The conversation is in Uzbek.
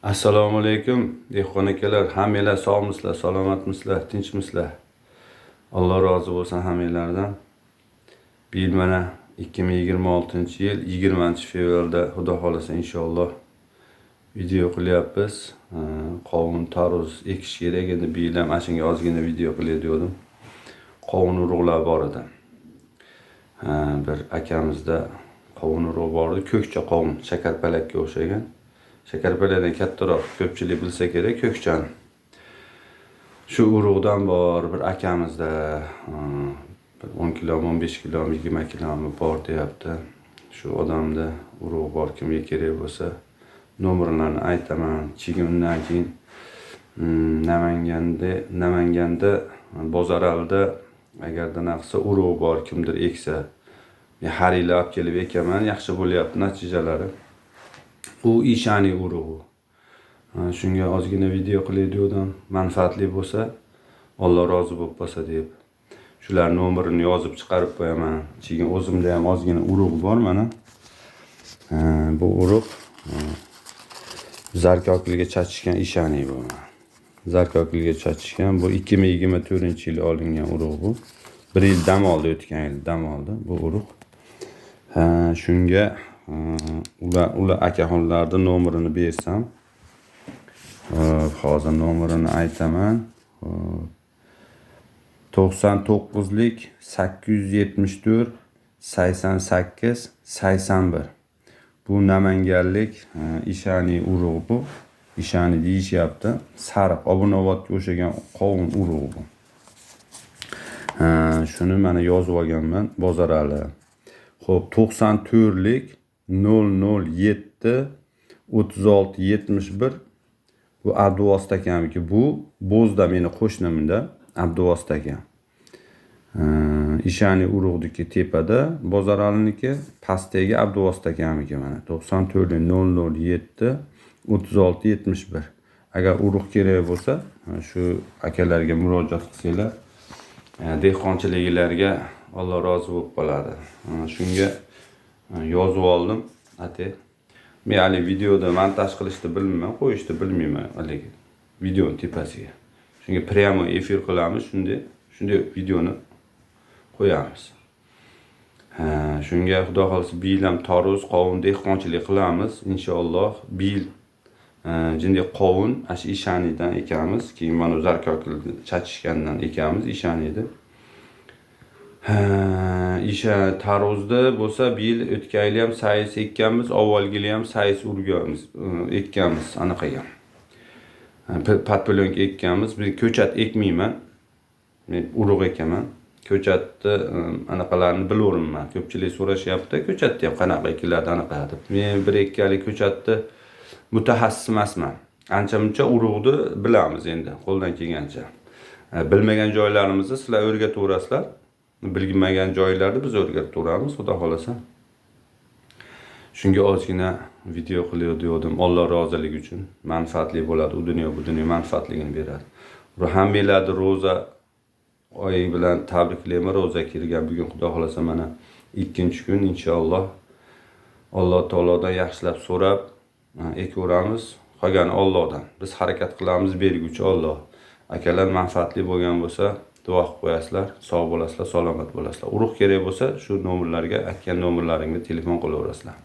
Assalomu alaykum, dehqon akalar. Hammalar sog'misizlar, salomatmisizlar, tinchmisizlar? Alloh rozi bo'lsin hammanglardan. Bu yil mana 2026-yil 20-fevralda xudo xolasa inshaalloh video qilyapmiz. Qovun tarvuz ekish kerak edi. Bu yil ham ashunga ozgina video qilayotgandim. Qovun urug'lar bor edi. Bir akamizda qovun urug'i bor edi. Ko'kcha qovun, shakarpalakka o'xshagan. Shakarpalakdan kattaroq ko'pchilik bilsa kerak ko'kchani. Shu urug'dan bor bir akamizda 10 kilo, 15 kilo, 20 kilo bor deyapti. Shu odamda urug' bor, kimga kerak bo'lsa nomerlarini aytaman. Undan keyin Namanganda Bozoralda agarda naqsa urug' bor, kimdir eksa, har yil olib kelib ekaman, yaxshi bo'lyapti natijalari. Bu ishani urug'i. Shunga ozgina video qilayotgandim. Manfaatli bo'lsa, Alloh rozi bo'lib qolsa deb. Shular nomerini yozib chiqarib qo'yaman. Keyin o'zimda ham ozgina urug' bor mana. Bu urug' zarkokliga chachishgan ishani bu. Zarkokliga chachishgan. Bu 2024-yil olingan urug' bu. 1 yil dam oldi, o'tgan yil dam oldi bu urug'. Shunga ular akaxonlarda nomerini bersam, hozir nomerini aytaman. 99lik 874 88 81. Bu namanganlik ishani urug' bu. Ishani deyishyapti. Sariq obunavodga o'xshagan qovun urug' bu. Shuni mana yozib olganman, Bozorali. Xo'p, 94lik 007 36 71. Bu Abduvosita akamniki. Bu Bo'zda meni qo'shnimda Abduvosita akam. Ishani urug'niki tepada, Bozoralniki pastdagi Abduvosita akamniki mana. 94lik 007 36 71. Agar urug' kerak bo'lsa, shu akalarga murojaat qilsanglar, dehqonchiliklarga Alloh rozi bo'lib qoladi. Shunga yozib oldim. Men hali videoda montaj qilishni bilmayman, qo'yishni bilmayman hali video tepasiga. Shunga prямо efir qilamiz, shunday videoni qo'yamiz. Shunga xudo xolasa bu yil ham tarvuz, qovun dehqonchilik qilamiz inshaalloh. Bu yil jinday qovun ash ishanidan ekamiz, keyin mana zarkoklikda chachishgandan ekamiz ishanidan. Tarvuzda bo'lsa bu yil o'tgan yil ham sayis ekkanmiz, avvalgi yil ham sayis urganmiz, ekkanmiz anaqaga. Patpolonka ekkanmiz. Men ko'chat ekmayman. Men urug' ekaman. Ko'chatni anaqalarini bilaverman. Ko'pchilik so'rashyapti, ko'chatni ham qanaqa ekiladi anaqa deb. Men bir ekkalik ko'chatni mutaxassis emasman. Ancha-muncha urug'ni bilamiz endi, qo'ldan kelgancha. Bilmagan joylarimizni sizlar o'rgataverasizlar. Bilmagan joylarni biz o'rgatib xudo xolasa. Shunga ozgina video qilayotgandim. Alloh roziligi uchun manfaatli bo'ladi. U dunyo bu dunyo manfaatligini beradi. Hammalarni roza oyi bilan tabriklayman. Roza kirgan bugun xudo xolasa mana 2-kun inshaalloh. Alloh taolodan yaxshilab so'rab ekaveramiz. Qolgani Allohdan. Biz harakat qilamiz, berguvchi Alloh. Akalar manfaatli bo'lgan bo'lsa, duo qilib qo'yasizlar, sog' bo'lasizlar, salomat bo'lasizlar. Urug' kerak bo'lsa, shu nomerlarga, aytgan nomerlaringga telefon qilaverasizlar.